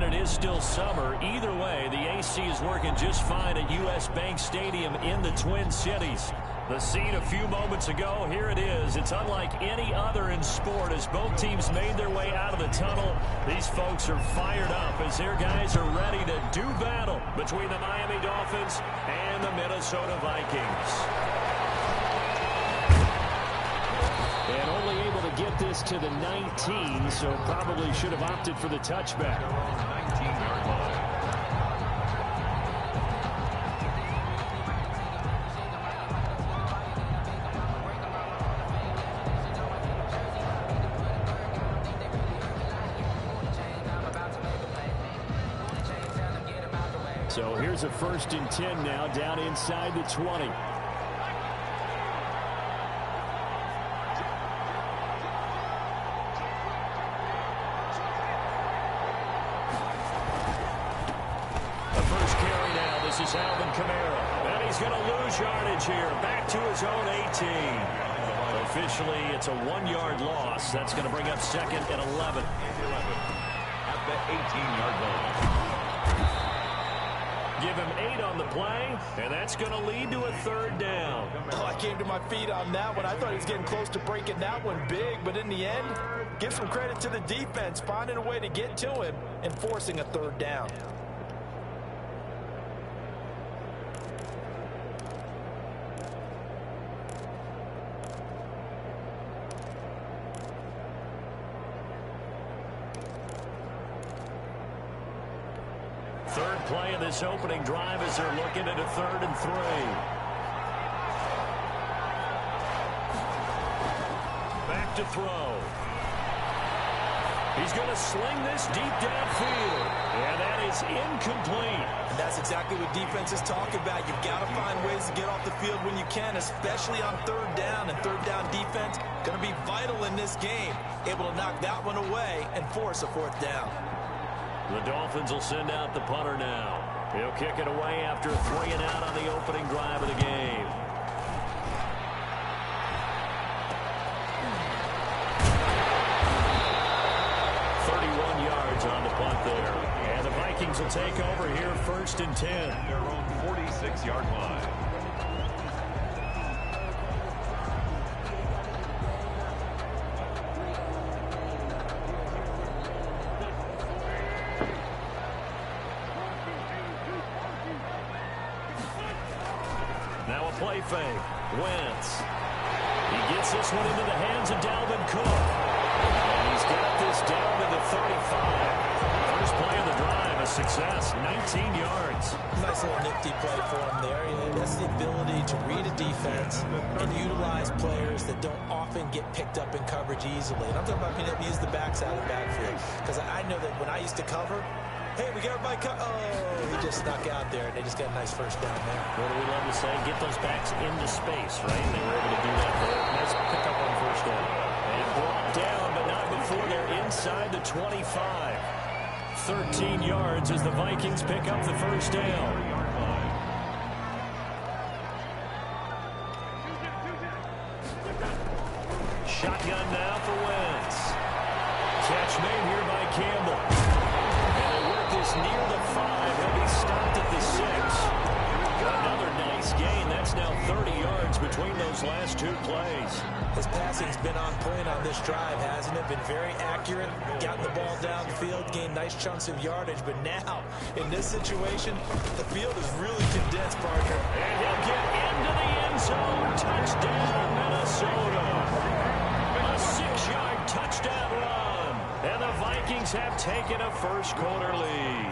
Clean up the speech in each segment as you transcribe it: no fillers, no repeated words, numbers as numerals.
It is still summer. Either way, the AC is working just fine at U.S. Bank Stadium in the Twin Cities. The scene a few moments ago, here it is. It's unlike any other in sport as both teams made their way out of the tunnel. These folks are fired up as their guys are ready to do battle between the Miami Dolphins and the Minnesota Vikings. And only able to get this to the 19, so probably should have opted for the touchback. 19-yard line. So here's a 1st and 10 now, down inside the 20. This is Alvin Kamara, and he's going to lose yardage here. Back to his own 18. Officially, it's a 1-yard loss. That's going to bring up 2nd and 11. At the 18-yard line. Give him 8 on the play, and that's going to lead to a 3rd down. Oh, I came to my feet on that one. I thought he was getting close to breaking that one big, but in the end, give some credit to the defense, finding a way to get to him and forcing a 3rd down. Third play of this opening drive as they're looking at a 3rd and 3. Back to throw. He's going to sling this deep downfield. And that is incomplete. And that's exactly what defenses talk about. You've got to find ways to get off the field when you can, especially on 3rd down. And 3rd down defense going to be vital in this game. Able to knock that one away and force a 4th down. The Dolphins will send out the punter now. He'll kick it away after a 3 and out on the opening drive of the game. On the punt there. And the Vikings will take over here 1st and 10. Their own 46-yard line. Now a play fake. Wentz. He gets this one into the hands of Dalvin Cook. And he's got this down to the 35. First play of the drive, a success, 19 yards. Nice little nifty play for him there. That's the ability to read a defense and utilize players that don't often get picked up in coverage easily. And I'm talking about being able to use the backside of the backfield. Because I know that when I used to cover, hey, we got everybody cut. Oh, he just snuck out there, and they just got a nice 1st down there. What do we love to say? Get those backs into space, right? And they were able to do that there. Nice pickup on 1st down. And brought down, but not before they're inside the 25. 13 yards as the Vikings pick up the 1st down. Shotgun now for Wentz. Catch made here by Campbell. And they work this near the 5. He'll be stopped at the 6. Another nice gain. That's now 30 yards between those last 2 plays. His passing's been on point on this drive, hasn't it? Been very accurate, gotten the ball downfield, gained nice chunks of yardage. But now, in this situation, the field is really condensed, partner. And he'll get into the end zone. Touchdown, Minnesota. A 6-yard touchdown run. And the Vikings have taken a first-quarter lead.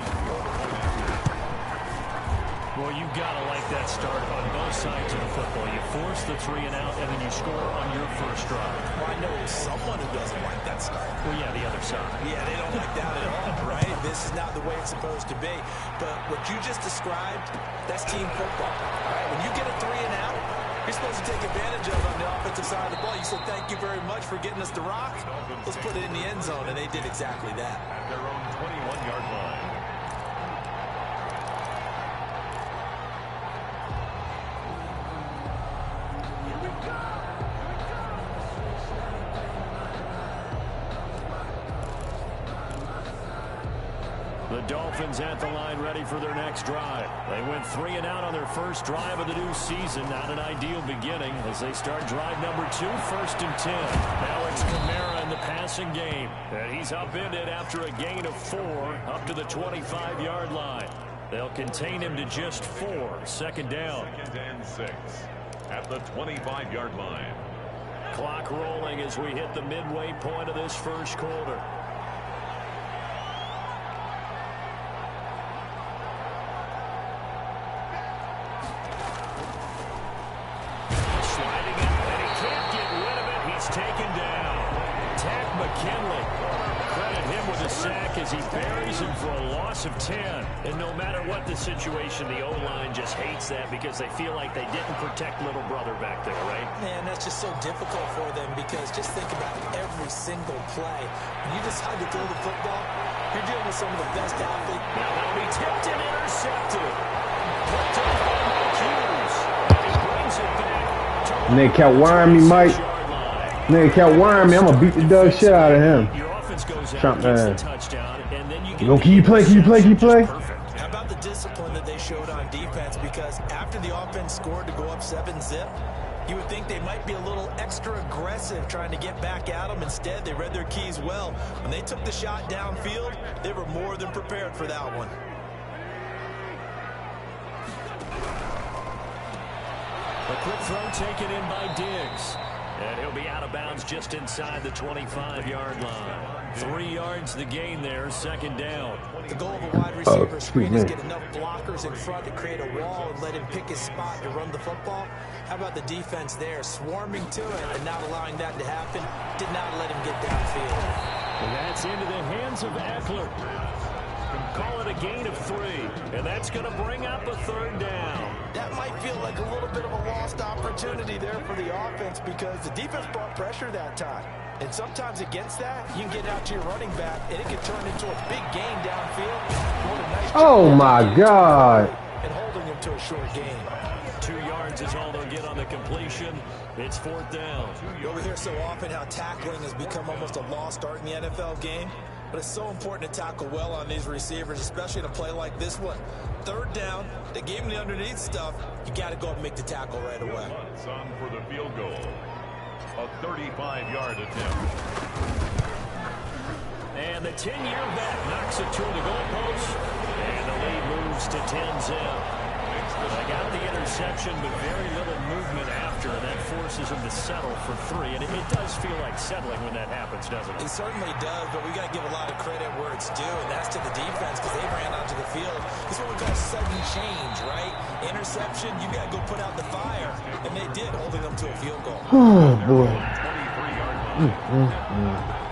Well, you've got to like that start on both sides of the football. You force the 3 and out, and then you score on your first drive. Well, I know someone who doesn't like that start. Well, yeah, the other side. Yeah, they don't like that at all, right? This is not the way it's supposed to be. But what you just described, that's team football. All right? When you get a 3 and out, you're supposed to take advantage of it on the offensive side of the ball. You said, thank you very much for getting us the rock. Let's put it in the end zone, and they did exactly that. At their own 21-yard line. The Dolphins at the line ready for their next drive. They went 3 and out on their first drive of the new season. Not an ideal beginning as they start drive number 2, 1st and 10. Now it's Kamara in the passing game. And he's upended after a gain of 4 up to the 25-yard line. They'll contain him to just 4. 2nd down. 2nd and 6 at the 25-yard line. Clock rolling as we hit the midway point of this first quarter. Sliding it, and he can't get rid of it. He's taken down. Takk McKinley. Credit him with a sack as he buries him for a loss of 10. And no matter what the situation, the O-line just hates that because they feel like they didn't protect little brother back there, right? Man, that's just so difficult for them because just think about every single play. When you decide to throw the football, you're dealing with some of the best athletes. Now that'll be tipped and intercepted. Picked up by Mike Hughes. He brings it back. Nigga kept wiring me, Mike. Nigga kept wiring me. I'm going to beat the dog shit out of him. Your offense goes out, Trump, gets the man. touchdown, and then you get Can you play? Can you play? Can you play? Perfect. How about the discipline that they showed on defense? Because after the offense scored to go up 7-zip, you would think they might be a little extra aggressive trying to get back at them. Instead, they read their keys well. When they took the shot downfield, they were more than prepared for that one. A quick throw taken in by Diggs. And he'll be out of bounds just inside the 25-yard line. 3 yards the gain there, 2nd down. The goal of a wide receiver screen is get enough blockers in front to create a wall and let him pick his spot to run the football. How about the defense there, swarming to it and not allowing that to happen? Did not let him get downfield. And that's into the hands of Eckler. Call it a gain of 3, and that's going to bring up a 3rd down. That might feel like a little bit of a lost opportunity there for the offense because the defense brought pressure that time. And sometimes against that, you can get out to your running back, and it can turn into a big gain downfield. Oh, my God. And holding him to a short gain. 2 yards is all they'll get on the completion. It's 4th down. We hear so often how tackling has become almost a lost art in the NFL game. But it's so important to tackle well on these receivers, especially in a play like this one. 3rd down, they gave him the underneath stuff. You got to go and make the tackle right away. It's on for the field goal. A 35-yard attempt. And the 10-year back knocks it toward the goalpost. And the lead moves to 10-0. They got the interception, but very little movement after, and that forces them to settle for 3. And it does feel like settling when that happens, doesn't it? It certainly does, but we got to give a lot of credit where it's due, and that's to the defense because they ran onto the field. This is what we call sudden change, right? Interception, you got to go put out the fire, and they did, holding them to a field goal. Oh, boy. 23-yard line.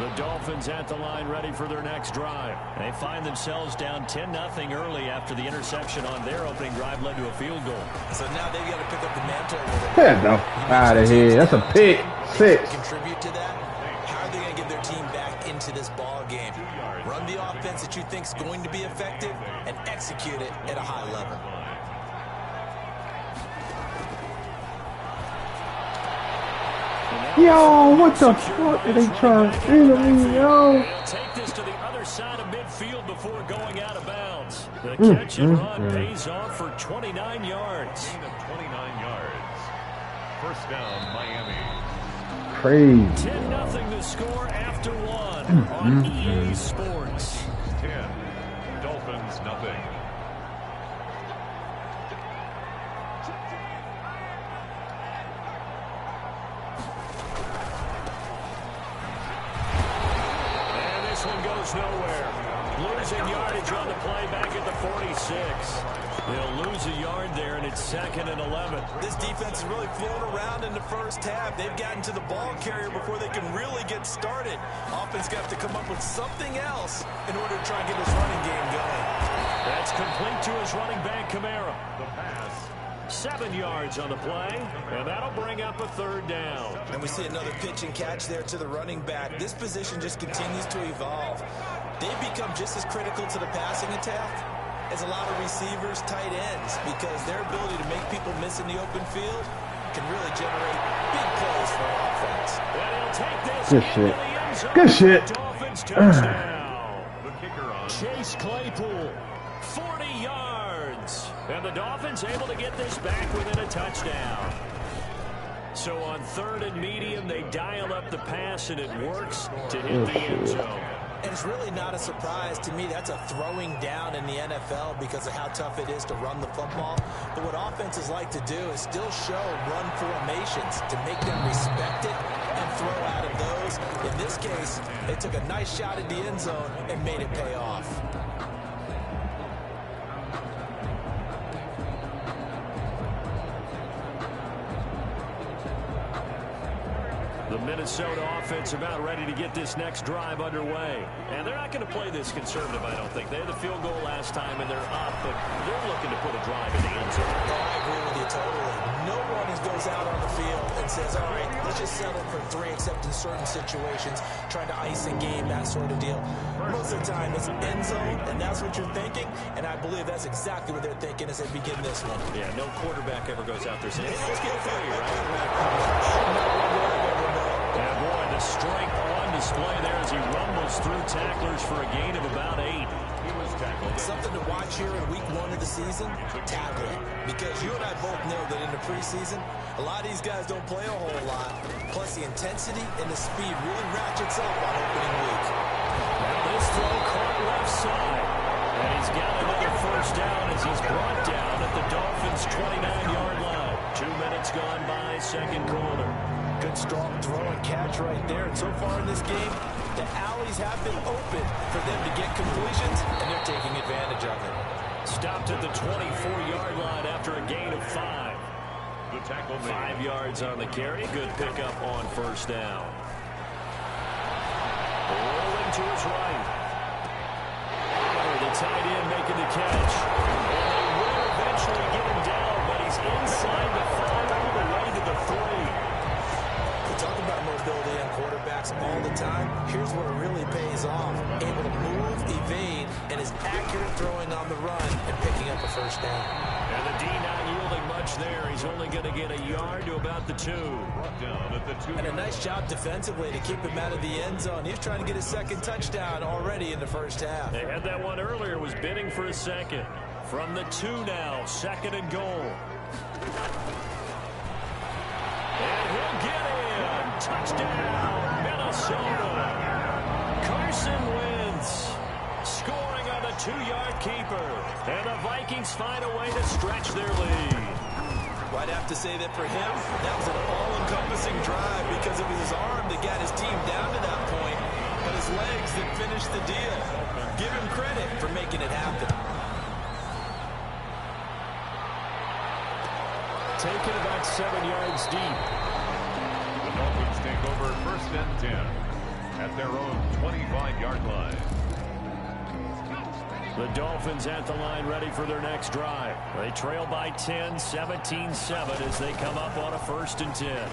The Dolphins at the line ready for their next drive. They find themselves down 10-0 early after the interception on their opening drive led to a field goal. So now they've got to pick up the mantle with it. Get the out of here. That's a pick 6. Contribute to that. How are they going to get their team back into this ball game? Run the offense that you think is going to be effective and execute it at a high level. Yo, what the fuck are they trying to do to me, yo? They'll take this to the other side of midfield before going out of bounds. The catch and run pays off for 29 yards. Gain of 29 yards. 1st down, Miami. Crazy. 10-0 the score after 1 on EA Sports. 10. Dolphins, nothing. Nowhere. Losing yardage on the play back at the 46. They'll lose a yard there, and it's 2nd and 11. This defense is really flown around in the first half. They've gotten to the ball carrier before they can really get started. Offense got to come up with something else in order to try and get his running game going. That's complete to his running back, Kamara. The pass. 7 yards on the play, and that'll bring up a 3rd down. And we see another pitch and catch there to the running back. This position just continues to evolve. They've become just as critical to the passing attack as a lot of receivers, tight ends, because their ability to make people miss in the open field can really generate big plays for offense. And he'll take this Good into shit. the end zone. Good shit. Dolphins touchdown. The kicker on. Chase Claypool, 40 yards. And the Dolphins able to get this back within a touchdown. So on 3rd and medium, they dial up the pass, and it works to hit the end zone. And it's really not a surprise to me. That's a throwing down in the NFL because of how tough it is to run the football. But what offenses like to do is still show run formations to make them respect it and throw out of those. In this case, they took a nice shot at the end zone and made it pay off. The Minnesota offense about ready to get this next drive underway. And they're not going to play this conservative, I don't think. They had the field goal last time, and they're up, but they're looking to put a drive in the end zone. Oh, I agree with you totally. No one goes out on the field and says, all right, let's just settle for 3, except in certain situations, trying to ice a game, that sort of deal. Most of the time, it's end zone, and that's what you're thinking, and I believe that's exactly what they're thinking as they begin this one. Yeah, no quarterback ever goes out there saying, hey, let's get 3, right? And boy, the strength on display there as he rumbles through tacklers for a gain of about 8. He was tackled. Something to watch here in week 1 of the season, tackling. Because you and I both know that in the preseason, a lot of these guys don't play a whole lot. Plus, the intensity and the speed really ratchets up on opening week. Now this throw caught left side. And he's got another first down as he's brought down at the Dolphins' 29-yard line. 2 minutes gone by, second quarter. Good strong throw and catch right there. And so far in this game, the alleys have been open for them to get completions, and they're taking advantage of it. Stopped at the 24-yard line after a gain of 5. The tackle made. 5 yards on the carry. Good pickup on first down. Rolling to his right. The tight end making the catch. And they will eventually get him down, but he's inside the 5 all the way to the 3. We talk about mobility on quarterbacks all the time. Here's where it really pays off. Able to move, evade, and is accurate throwing on the run and picking up a first down. And the D not yielding much there. He's only going to get a yard to about the 2. Brought down at the 2. And a nice job defensively to keep him out of the end zone. He's trying to get his second touchdown already in the first half. They had that one earlier, was bidding for a second. From the 2 now, 2nd and goal. And he'll get in. Touchdown, Minnesota. Carson Wentz scoring on a 2-yard keeper. And the Vikings find a way to stretch their lead. Well, I'd have to say that for him, that was an all-encompassing drive because it was his arm that got his team down to that point, but his legs that finished the deal. Give him credit for making it happen. Taken about 7 yards deep. The Dolphins take over 1st and 10 at their own 25-yard line. The Dolphins at the line ready for their next drive. They trail by 10, 17-7 as they come up on a 1st and 10.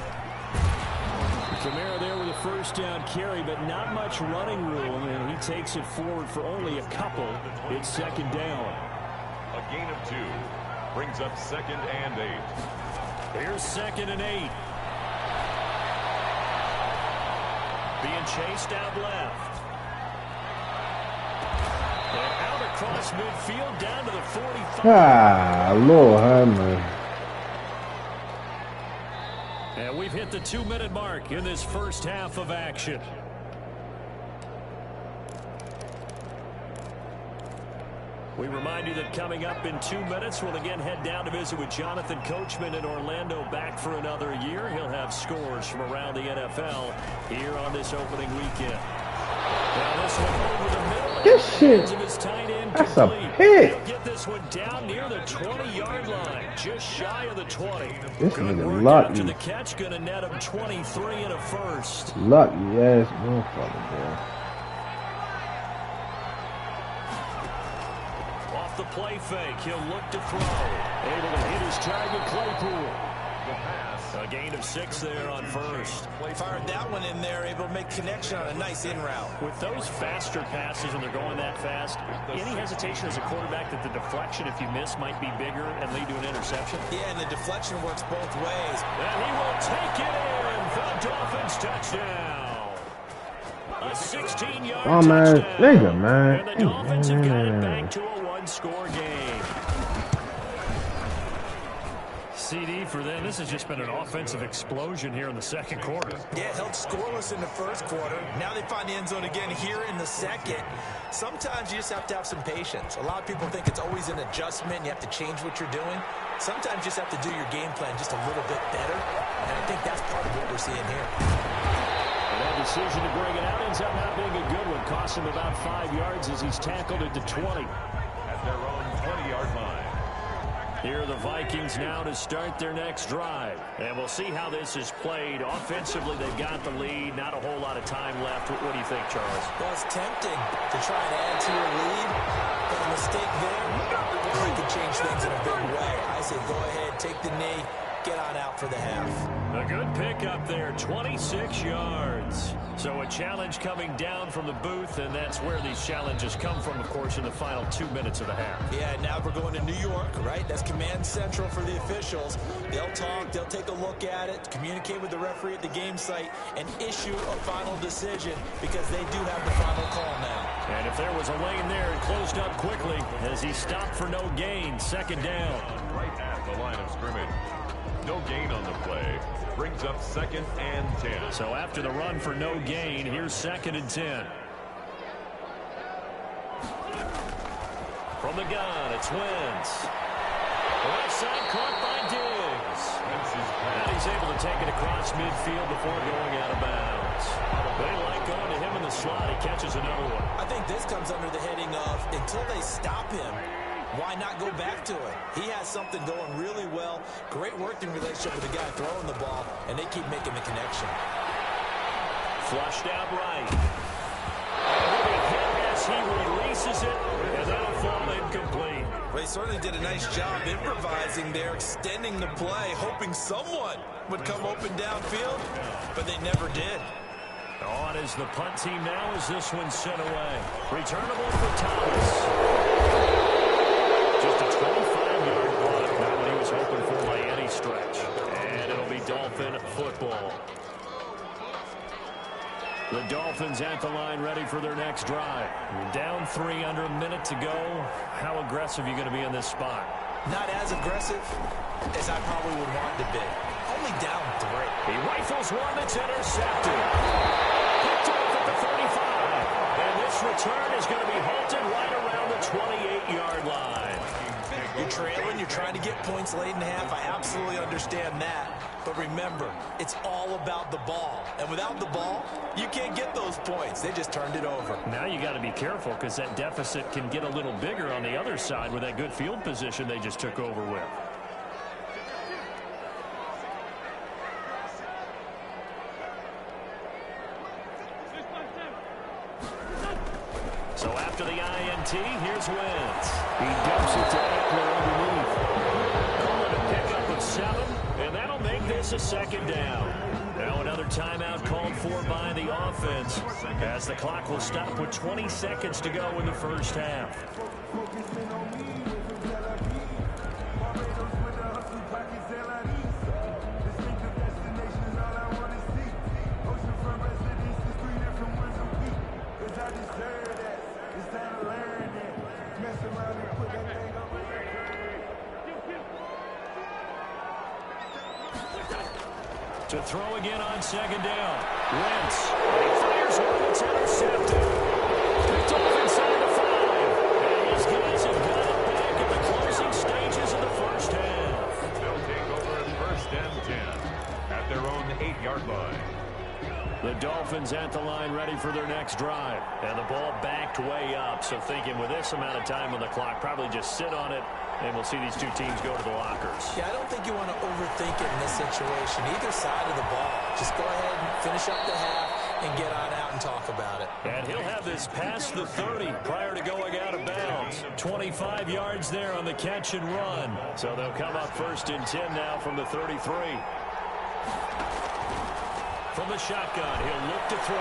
Kamara there with a first down carry, but not much running room, and he takes it forward for only a couple. It's 2nd down. A gain of 2 brings up 2nd and 8. Here's 2nd and 8. Being chased out left. And out across midfield down to the 45. Ah, Lord have mercy. And we've hit the 2-minute mark in this first half of action. We remind you that coming up in 2 minutes, we'll again head down to visit with Jonathan Coachman in Orlando, back for another year. He'll have scores from around the NFL here on this opening weekend. Now this one over the middle. This shit. Of his tight end That's a complete. pick. He'll get this one down near the 20-yard line, just shy of the 20. This Good nigga work lucky. out to the catch, going to net him 23 and a first. Lucky ass motherfucker, boy. Off the play fake, he'll look to throw. Able to hit his target, Claypool. the pass. A gain of 6 there on first. Fired that one in there, able to make connection on a nice in route. With those faster passes when they're going that fast, any hesitation as a quarterback that the deflection, if you miss, might be bigger and lead to an interception? Yeah, and the deflection works both ways. And he will take it in for the Dolphins touchdown. A 16-yard Oh, man. touchdown. Nigga, man. And the Dolphins have got it back to a one-score game. CD for them. This has just been an offensive explosion here in the second quarter. Yeah, held scoreless in the first quarter. Now they find the end zone again here in the second. Sometimes you just have to have some patience. A lot of people think it's always an adjustment. You have to change what you're doing. Sometimes you just have to do your game plan just a little bit better. And I think that's part of what we're seeing here. And that decision to bring it out ends up not being a good one. Cost him about 5 yards as he's tackled it to 20. At their own 20-yard line. Here are the Vikings now to start their next drive. And we'll see how this is played. Offensively, they've got the lead. Not a whole lot of time left. What do you think, Charles? Well, it's tempting to try and add to your lead. But a mistake there really could change things in a big way. I say go ahead, take the knee, get on out for the half. A good pickup there, 26 yards. So a challenge coming down from the booth, and that's where these challenges come from, of course, in the final 2 minutes of the half. Yeah, now we're going to New York, right? That's command central for the officials. They'll talk, they'll take a look at it, communicate with the referee at the game site, and issue a final decision because they do have the final call now. And if there was a lane there, it closed up quickly as he stopped for no gain. Second down. Right at the line of scrimmage. No gain on the play. Brings up 2nd and 10. So after the run for no gain, here's 2nd and 10. From the gun, it's Wentz. Right side caught by Diggs. And he's able to take it across midfield before going out of bounds. They like going to him in the slot. He catches another one. I think this comes under the heading of until they stop him, why not go back to it? He has something going really well. Great working relationship with the guy throwing the ball, and they keep making the connection. Flushed out right. And with a hit as he releases it, and that'll fall incomplete. Well, he certainly did a nice job improvising there, extending the play, hoping someone would come open downfield, but they never did. On is the punt team now as this one's sent away. Returnable for Thomas. Just a 25-yard punt, not what he was hoping for by any stretch. And it'll be Dolphin football. The Dolphins at the line ready for their next drive. Down 3 under a minute to go. How aggressive are you going to be in this spot? Not as aggressive as I probably would want to be. Only down 3. He rifles one that's intercepted. Picked off at the 35. And this return is going to be halted right around the 28-yard line. You're trailing, you're trying to get points late in the half. I absolutely understand that. But remember, it's all about the ball. And without the ball, you can't get those points. They just turned it over. Now you got to be careful because that deficit can get a little bigger on the other side with that good field position they just took over with. So after the INT, here's Wentz. He dumps it to Eckler underneath. Calling a pickup of 7, and that'll make this a 2nd down. Now another timeout called for by the offense as the clock will stop with 20 seconds to go in the first half. To throw again on 2nd down. Wentz. He fires one that's intercepted. Picked off inside the 5. And these guys have got it back in the closing stages of the first half. They'll take over at 1st and 10 at their own 8-yard line. The Dolphins at the line ready for their next drive. And the ball backed way up. So thinking with this amount of time on the clock, probably just sit on it. And we'll see these two teams go to the lockers. Yeah, I don't think you want to overthink it in this situation. Either side of the ball. Just go ahead and finish up the half. and get on out and talk about it. And he'll have this past the 30 prior to going out of bounds. 25 yards there on the catch and run. So they'll come up 1st and 10 now from the 33. From the shotgun, he'll look to throw.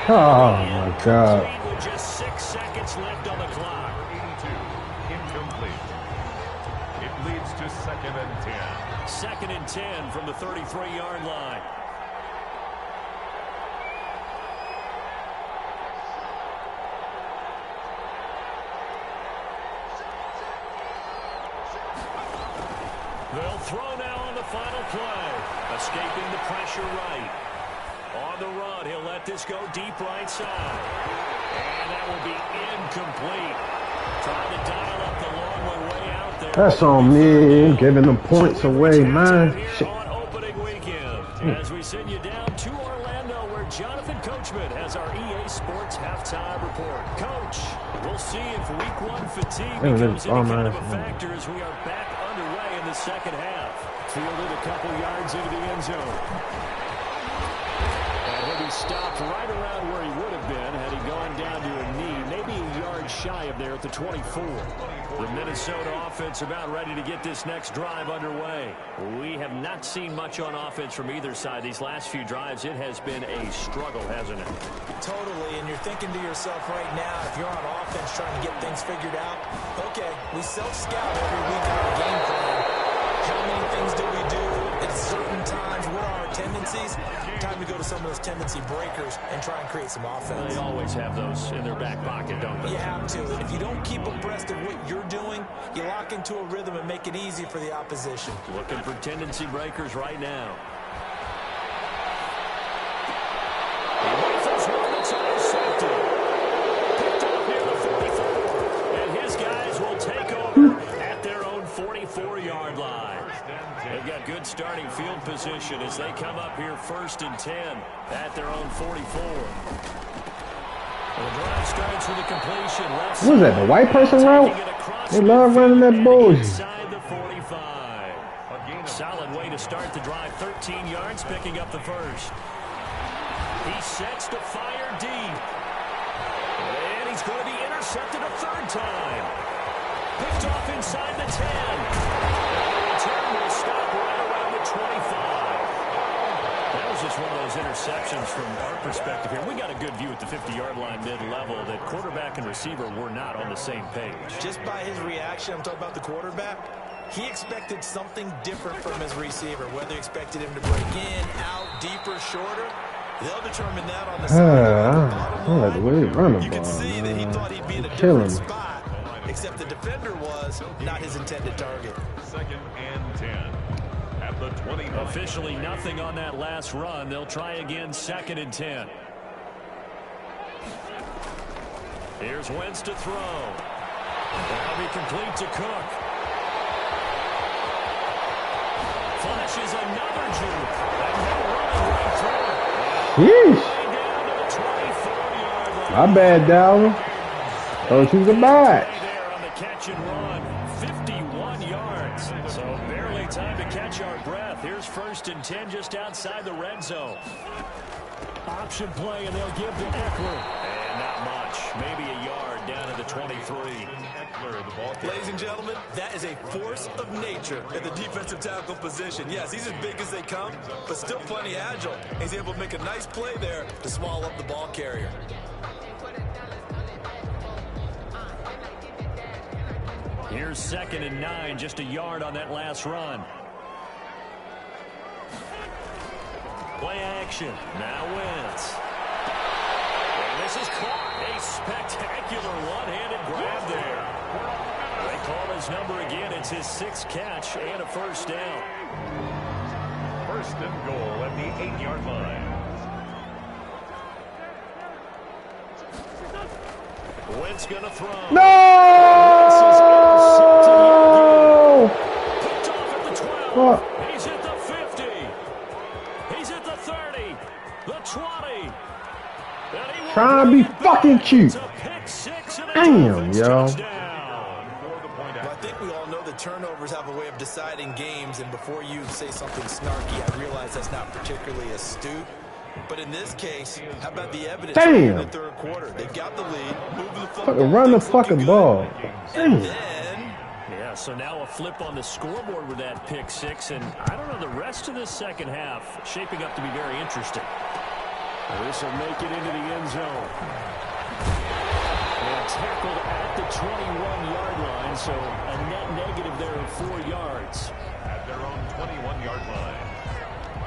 Oh, my God. With just 6 seconds left on the clock. 82, incomplete. It leads to 2nd and 10. 2nd and 10 from the 33-yard line. They'll throw now on the final play. Escaping the pressure right. On the run, he'll let this go deep right side. And that will be incomplete. Trying to dial up the long one way out there. That's on me, giving them points away, man. Shit. On opening weekend, as we send you down to Orlando, where Jonathan Coachman has our EA Sports halftime report. Coach, we'll see if Week 1 fatigue becomes any kind of a factor as we are back underway in the second half. Fielded a couple yards into the end zone. And he'll be stopped right around where he would have been had he gone down to a knee, maybe a yard shy of there at the 24. The Minnesota offense about ready to get this next drive underway. We have not seen much on offense from either side these last few drives. It has been a struggle, hasn't it? Totally, and you're thinking to yourself right now, if you're on offense trying to get things figured out, okay, we self-scout every week on our game plan. How many things do we do at certain times? What are our tendencies? Time to go to some of those tendency breakers and try and create some offense. They always have those in their back pocket, don't they? You have to. And if you don't keep abreast of what you're doing, you lock into a rhythm and make it easy for the opposition. Looking for tendency breakers right now. He rifles one that's intercepted. Picked up near the 44. And his guys will take over at their own 44-yard line. They've got good starting field position as they come up here 1st and 10 at their own 44. The drive starts with a completion. What is that, the white person route? They love running that bullshit. Inside the 45. Solid way to start the drive. 13 yards, picking up the first. He sets to fire deep. And he's going to be intercepted a 3rd time. Picked off inside the 10. Return will stop right around the 25. That was just one of those interceptions from our perspective here. We got a good view at the 50-yard line mid-level that quarterback and receiver were not on the same page. Just by his reaction, I'm talking about the quarterback, he expected something different from his receiver, whether he expected him to break in, out, deeper, shorter. They'll determine that on the side. I like the way he run the ball. You can see that he thought he'd be in a Killing different me. spot, except the defender was not his intended target. 2nd and 10. At the 20. Officially nothing on that last run. They'll try again 2nd and 10. Here's Wentz to throw. That'll be complete to Cook. Flashes another juke. And they're running right through it. Yeesh. My bad, Dalvin. Thought you was a bad. There on the catch and run. 51 yards. So barely time to catch our breath. Here's 1st and 10 just outside the red zone. Option play, and they'll give to Eckler. And not much. Maybe a yard down to the 23. Eckler, the ball carrier. Ladies and gentlemen, that is a force of nature at the defensive tackle position. Yes, he's as big as they come, but still plenty agile. He's able to make a nice play there to swallow up the ball carrier. Here's 2nd and 9, just a yard on that last run. Play action. Now Wentz. And this is caught. A spectacular one-handed grab there. They call his number again. It's his 6th catch and a 1st down. 1st and goal at the 8-yard line. Wentz gonna throw. No! Picked off at the 12. Fuck. He's at the 50. He's at the 30. The 20. Trying to be fucking cute. Damn, yo. Well, I think we all know that turnovers have a way of deciding games, and before you say something snarky, I realize that's not particularly astute. But in this case, how about the evidence Damn. in the third quarter? They've got the lead, moving the football. Fucking run the fucking ball. And Damn. then, Yeah, so now a flip on the scoreboard with that pick six, and I don't know, the rest of this second half shaping up to be very interesting. This will make it into the end zone. And tackled at the 21-yard line, so a net negative there of 4 yards. At their own 21-yard line.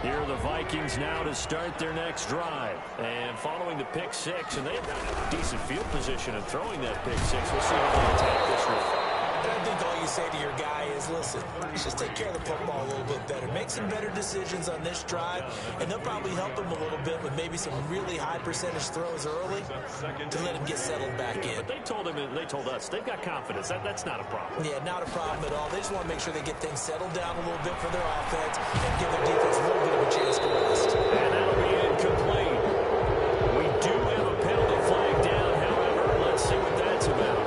Here are the Vikings now to start their next drive. And following the pick six, and they've got a decent field position in throwing that pick six. We'll see how they attack this one. I think all you say to your guy is, listen, just take care of the football a little bit better. Make some better decisions on this drive, and they'll probably help him a little bit with maybe some really high percentage throws early to let him get settled back in. But they told him, and they told us, they've got confidence. That's not a problem. Yeah, not a problem at all. They just want to make sure they get things settled down a little bit for their offense and give their defense a little bit of a chance to rest. And that'll be incomplete. We do have a penalty flag down, however. Let's see what that's about.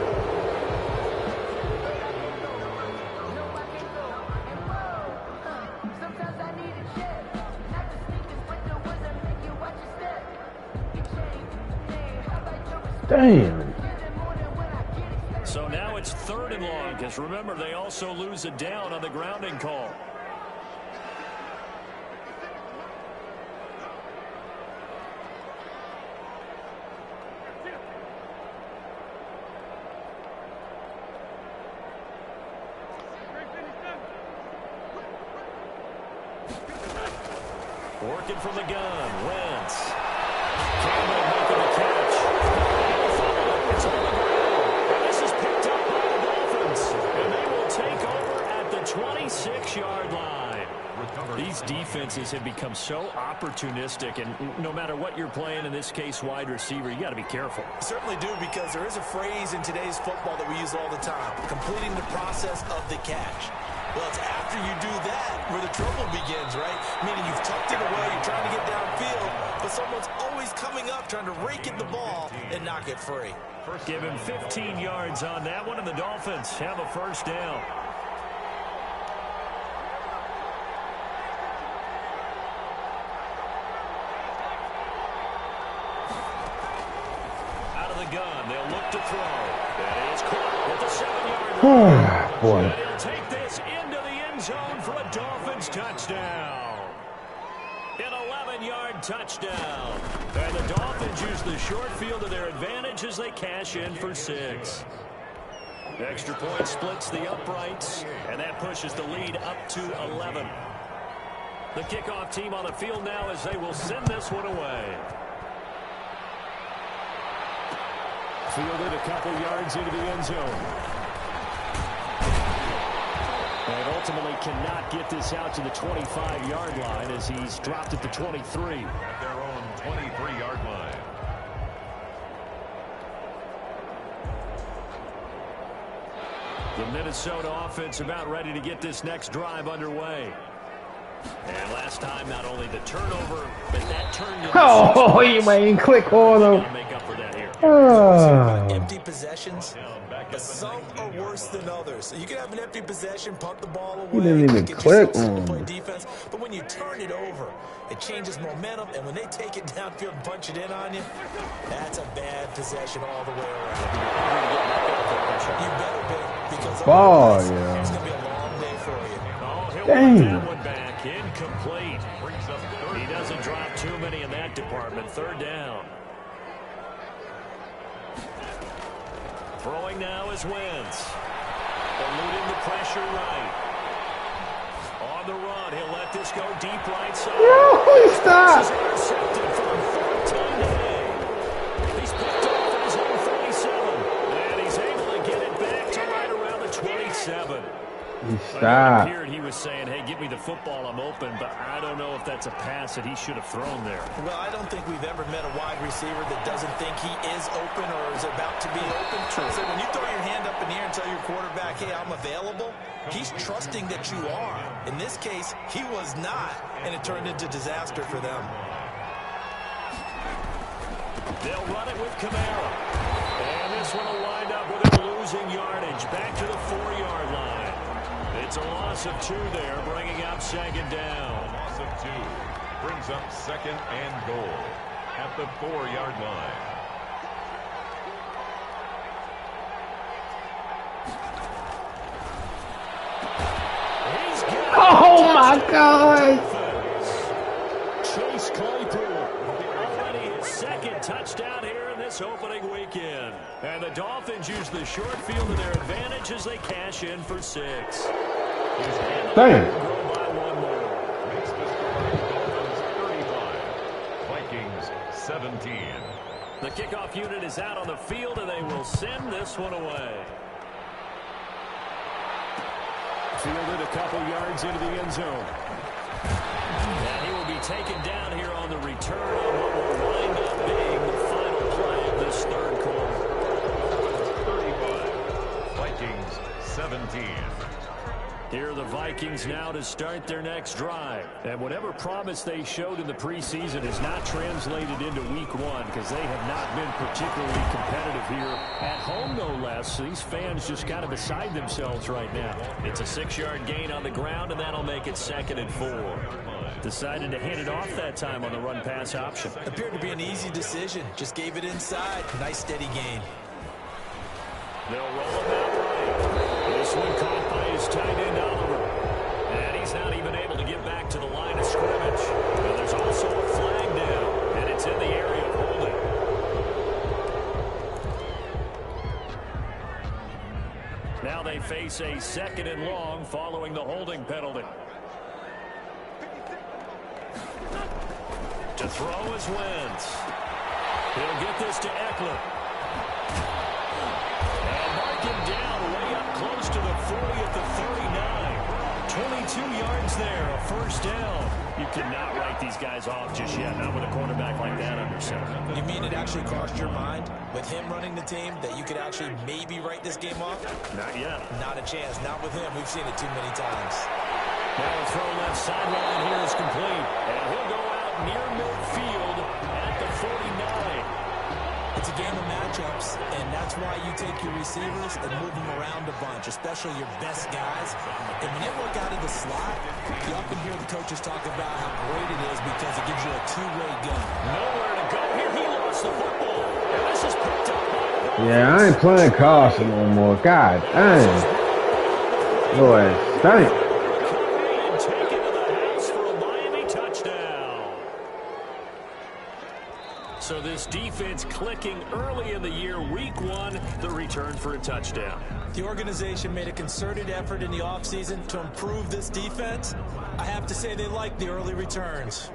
Damn. So now it's 3rd and long, because remember, they also lose a down on the grounding call. Working from the gun, Wentz. Campbell making the catch. It's on the ground. And this is picked up by the Dolphins. And they will take over at the 26-yard line. These defenses have become so opportunistic, and no matter what you're playing, in this case wide receiver, you got to be careful. Certainly do, because there is a phrase in today's football that we use all the time, completing the process of the catch. Well, it's after you do that where the trouble begins, right? Meaning you've tucked it away, you're trying to get downfield, but someone's always coming up trying to rake at the ball and knock it free. Give him 15 yards on that one, and the Dolphins have a first down. Out of the gun, they'll look to throw. That is caught at the 7-yard line. Boy. And he'll take this into the end zone for a Dolphins touchdown. An 11-yard touchdown. And the Dolphins use the short field to their advantage as they cash in for 6. Extra point splits the uprights, and that pushes the lead up to 11. The kickoff team on the field now as they will send this one away. Fielded a couple yards into the end zone. And ultimately cannot get this out to the 25-yard line as he's dropped at the 23. At their own 23-yard line. The Minnesota offense about ready to get this next drive underway. And last time, not only the turnover, but that turn. Oh, you ain't click on him. Make up for that here. Empty possessions, but some are worse than others. So you can have an empty possession, punt the ball away. You didn't even click on play defense, but when you turn it over, it changes momentum, and when they take it downfield and punch it in on you, that's a bad possession all the way around. You better be, because otherwise, it's going to be a long day for you. Oh, he'll Dang. run that one back. Incomplete. He doesn't drop too many in that department. 3rd down. Throwing now is Wentz. Eluding the pressure right. On the run, he'll let this go deep right side. No, stop. This is intercepted for a 4th time today. He's picked off at his own 47. And he's able to get it back to right around the 27. Stop. Here he was saying, hey, give me the football, I'm open, but I don't know if that's a pass that he should have thrown there. Well, I don't think we've ever met a wide receiver that doesn't think he is open or is about to be open. So when you throw your hand up in the air and tell your quarterback, hey, I'm available, he's trusting that you are. In this case, he was not, and it turned into disaster for them. They'll run it with Kamara. And this one will wind up with him losing yardage back to the 4-yard line. It's a loss of 2 there, bringing up 2nd down. Loss of 2. brings up 2nd and goal at the 4-yard line. Oh my God! Chase Claypool already his 2nd touchdown here in this opening weekend. And the Dolphins use the short field to their advantage as they cash in for 6. Damn. Makes the score Dolphins 35, Vikings 17. The kickoff unit is out on the field, and they will send this one away. Fielded a couple yards into the end zone. And he will be taken down here on the return on what will wind up being the final play of this 3rd quarter. 35, Vikings 17. Here are the Vikings now to start their next drive. And whatever promise they showed in the preseason has not translated into week 1 because they have not been particularly competitive here at home, no less. So these fans just kind of beside themselves right now. It's a 6-yard gain on the ground, and that'll make it 2nd and 4. Decided to hand it off that time on the run-pass option. Appeared to be an easy decision. Just gave it inside. Nice steady gain. They'll roll him out right. This one caught by his tight end, Oliver. And he's not even able to get back to the line of scrimmage. But there's also a flag down, and it's in the area of holding. Now they face a 2nd and long following the holding penalty. To throw is Wentz. He'll get this to Eckler. Down way up close to the 40 at the 39. 22 yards there, a 1st down. You cannot write these guys off just yet, not with a quarterback like that under center. You mean it actually crossed your mind with him running the team that you could actually maybe write this game off? Not yet. Not a chance. Not with him. We've seen it too many times. Now the throw left sideline here is complete. And he'll go out near midfield at the 49. It's a game of matchups, and that's why you take your receivers and move them around a bunch, especially your best guys. And when they work out of the slot, you often hear the coaches talk about how great it is because it gives you a two-way gun. Nowhere to go here. He lost the football. And this is picked up. Yeah, I ain't playing Carson no more. God dang. Boy, stink. And taken to the house for a Miami touchdown. So this defense clicking early in the year, week 1, the return for a touchdown. The organization made a concerted effort in the offseason to improve this defense. I have to say they like the early returns.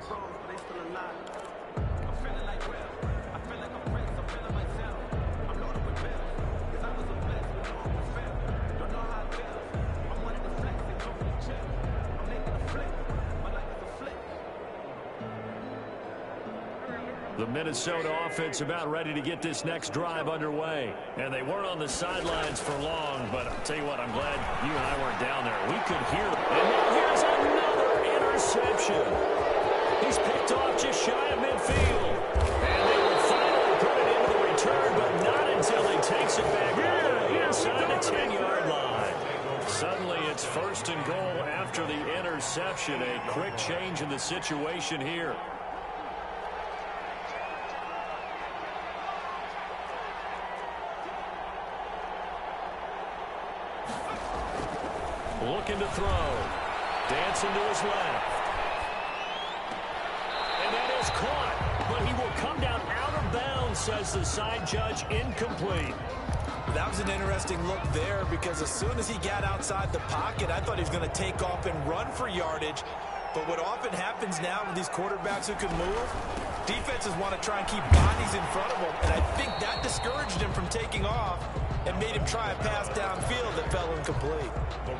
The Minnesota offense about ready to get this next drive underway. And they weren't on the sidelines for long, but I'll tell you what, I'm glad you and I weren't down there. We could hear it. And now here's another interception. He's picked off just shy of midfield. And they will finally put it into the return, but not until he takes it back all the way inside the 10-yard line. Suddenly it's 1st and goal after the interception. A quick change in the situation here. Looking to throw. Dancing to his left. And that is caught. But he will come down out of bounds, says the side judge. Incomplete. That was an interesting look there because as soon as he got outside the pocket, I thought he was going to take off and run for yardage. But what often happens now with these quarterbacks who can move, defenses want to try and keep bodies in front of them. And I think that discouraged him from taking off and made him try a pass downfield that fell incomplete.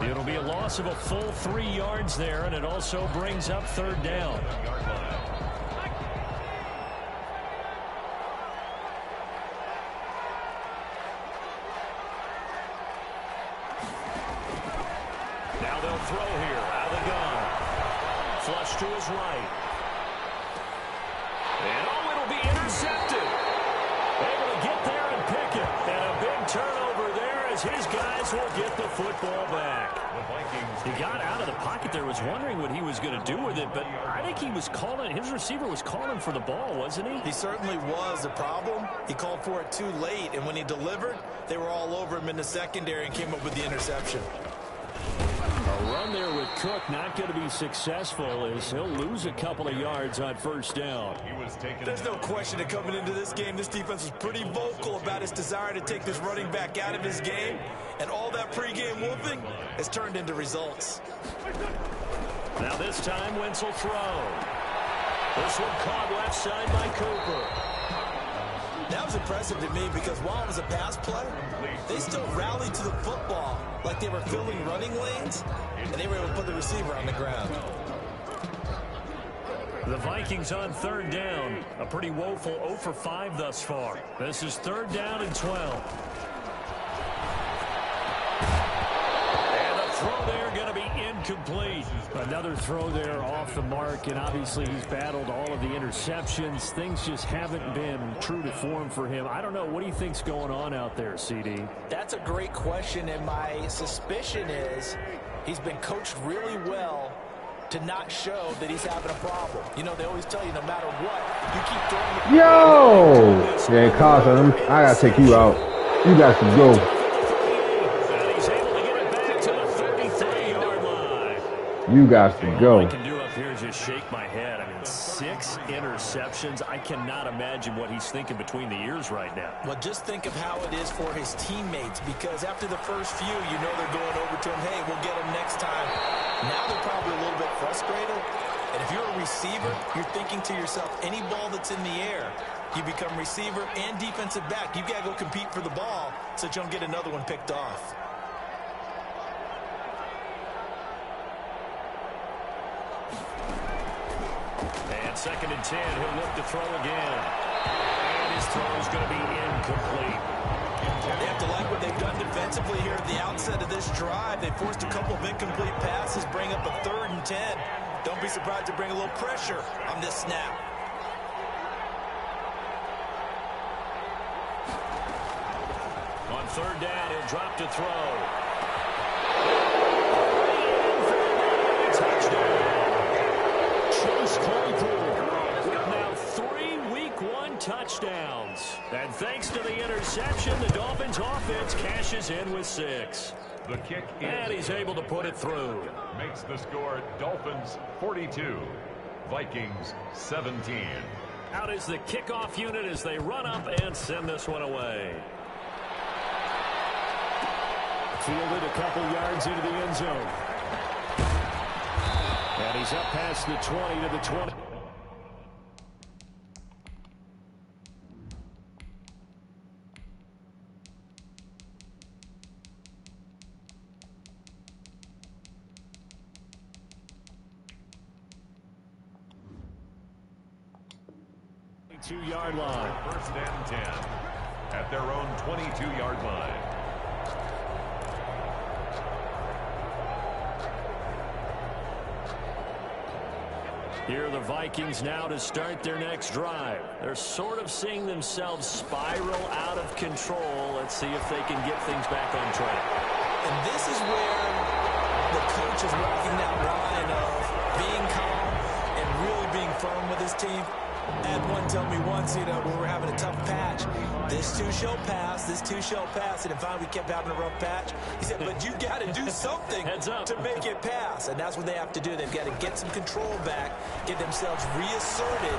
It'll be a loss of a full 3 yards there, and it also brings up 3rd down. Now they'll throw here out of the gun. Flush to his right. And oh, it'll be intercepted. Able to get there and pick it. And a big turnover there as his guys will get the football back. He got out of the pocket there, was wondering what he was going to do with it, but I think he was calling, his receiver was calling for the ball, wasn't he? He certainly was. The problem, he called for it too late, and when he delivered, they were all over him in the secondary and came up with the interception. A run there with Cook not going to be successful as he'll lose a couple of yards on first down. There's no question that coming into this game, this defense was pretty vocal about its desire to take this running back out of his game, and all that pregame whooping has turned into results. Now this time, Wentz will throw. This one caught left side by Cooper. That was impressive to me because while it was a pass play, they still rallied to the football like they were filling running lanes, and they were able to put the receiver on the ground. The Vikings on third down. A pretty woeful 0 for 5 thus far. This is third down and 12. And the throw there going to be incomplete. Another throw there off the mark, and obviously he's battled all of the interceptions. Things just haven't been true to form for him. I don't know. What do you think's going on out there, CD? That's a great question, and my suspicion is he's been coached really well to not show that he's having a problem. You know, they always tell you no matter what, you keep throwing the... Yo! Yeah, Carson, I got to take you out. You got to go. And he's able to get it back to the 33-yard line. You got to go. All I can do up here is just shake my head. I mean, 6 interceptions. I cannot imagine what he's thinking between the ears right now. Well, just think of how it is for his teammates, because after the first few, you know they're going over to him, hey, we'll get him next time. Now they're probably a little bit frustrated. And if you're a receiver, you're thinking to yourself, any ball that's in the air, you become receiver and defensive back. You've got to go compete for the ball so that you don't get another one picked off. And second and 10, he'll look to throw again. And his throw is going to be incomplete. They have to like what they've done defensively here at the outset of this drive. They forced a couple of incomplete passes, bring up a 3rd and 10. Don't be surprised to bring a little pressure on this snap. On third down, he'll drop to throw. Touchdown. Chase Claypool with now 3 Week 1 touchdowns. And thanks to the interception, the Dolphins offense cashes in with 6. The kick And he's able to put it through. makes the score Dolphins 42, Vikings 17. Out is the kickoff unit as they run up and send this one away. Fielded a couple yards into the end zone. And he's up past the 20 to the 20. Two-yard line. First and 10 at their own 22-yard line. Here are the Vikings now to start their next drive. They're sort of seeing themselves spiral out of control. Let's see if they can get things back on track. And this is where the coach is walking that line of being calm and really being firm with his team. I had one tell me once, you know, when we were having a tough patch, this too shall pass, this too shall pass. And finally we kept having a rough patch. He said, but you got to do something to make it pass. And that's what they have to do. They've got to get some control back, get themselves reasserted,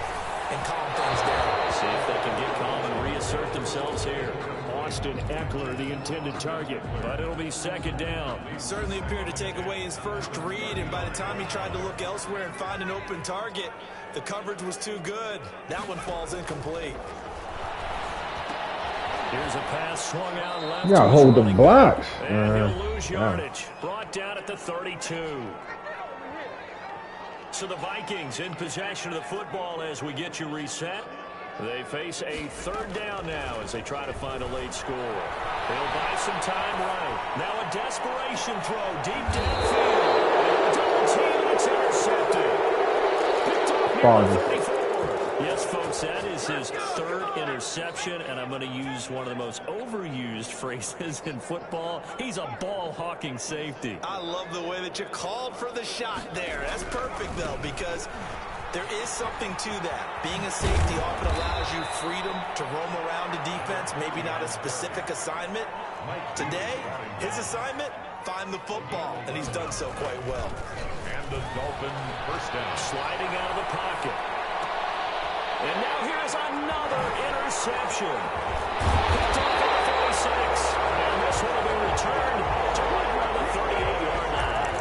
and calm things down. See if they can get calm and reassert themselves here. Austin Eckler, the intended target, but it'll be second down. Certainly appeared to take away his first read, and by the time he tried to look elsewhere and find an open target, the coverage was too good. That one falls incomplete. Here's a pass swung out left. Yeah, hold the blocks. And he'll lose yardage. Brought down at the 32. So the Vikings in possession of the football as we get you reset. They face a third down now as they try to find a late score. They'll buy some time right. Now a desperation throw deep downfield. Double team, it's intercepted. Picked off near the 34. Yes, folks, that is his third interception, and I'm going to use one of the most overused phrases in football. He's a ball-hawking safety. I love the way that you called for the shot there. That's perfect, though, because there is something to that. Being a safety often allows you freedom to roam around the defense, maybe not a specific assignment. Today, his assignment, find the football, and he's done so quite well. And the Dolphin first down. Sliding out of the pocket. And now here's another interception. Picked off at 46. And this one will be returned to right around the 38-yard line.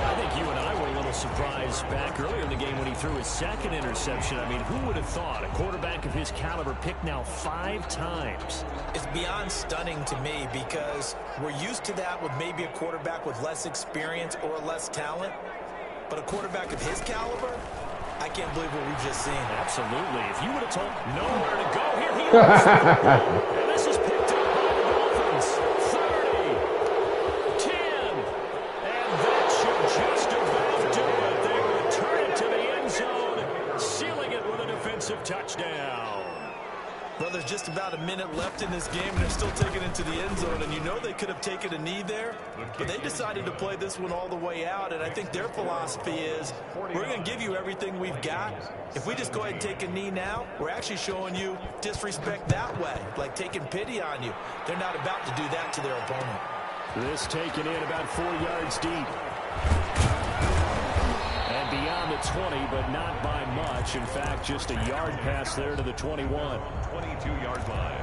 I think you and I were a little surprised back earlier in the game when he threw his second interception. I mean, who would have thought a quarterback of his caliber picked now 5 times? It's beyond stunning to me because we're used to that with maybe a quarterback with less experience or less talent. But a quarterback of his caliber, I can't believe what we've just seen. Absolutely. If you would have told nowhere to go, here he is. And this is picked up by the Dolphins. 30, 10, and that should just about do it. They return it to the end zone, sealing it with a defensive touchdown. Well, there's just about a minute left in this game, and they're still taking it to the end zone. And you know they could have taken a knee there, but they decided to play this one all the way out. And I think their philosophy is, we're going to give you everything we've got. If we just go ahead and take a knee now, we're actually showing you disrespect that way, like taking pity on you. They're not about to do that to their opponent. This taken in about 4 yards deep. And beyond the 20, but not by much. In fact, just a yard pass there to the 21. 22-yard line.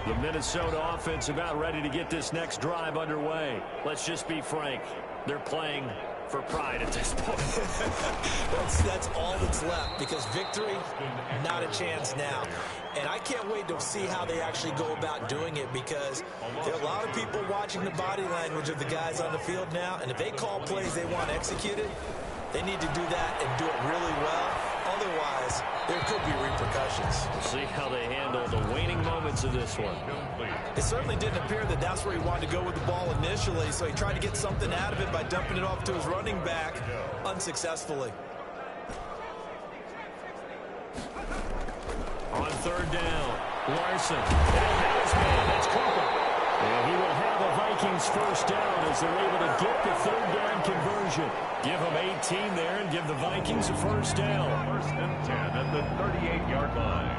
The Minnesota offense about ready to get this next drive underway. Let's just be frank. They're playing for pride at this point. That's all that's left, because victory, not a chance now. And I can't wait to see how they actually go about doing it, because there are a lot of people watching the body language of the guys on the field now, and if they call plays they want executed, they need to do that and do it really well. Otherwise, there could be repercussions. We'll see how they handle the waning moments of this one. It certainly didn't appear that that's where he wanted to go with the ball initially, so he tried to get something out of it by dumping it off to his running back unsuccessfully. On third down, Larson. And that is man. That's Cooper. And he will have the Vikings first down as they're able to get the third down conversion. Give them 18 there and give the Vikings a first down. First and 10 at the 38-yard line.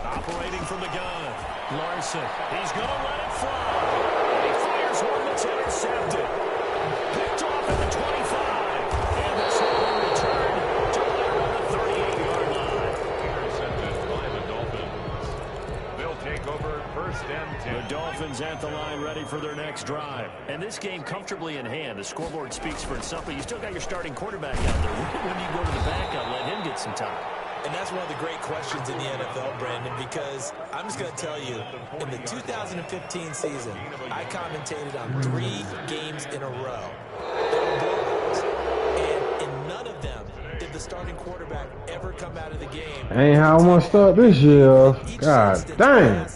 Operating from the gun, Larson. He's going to let it fly. He fires one that's intercepted. Picked off at the 25. And this will be returned to right around the 38-yard line. Intercepted by the Dolphins. They'll take over first and 10. The Dolphins at the line ready for their next drive. And this game comfortably in hand. The scoreboard speaks for itself, but you still got your starting quarterback out there. When do you go to the backup, let him get some time? And that's one of the great questions in the NFL, Brandon, because I'm just going to tell you, in the 2015 season, I commentated on 3 games in a row. They were blowouts, and in none of them did the starting quarterback ever come out of the game. Ain't how I'm gonna start this year. God dang.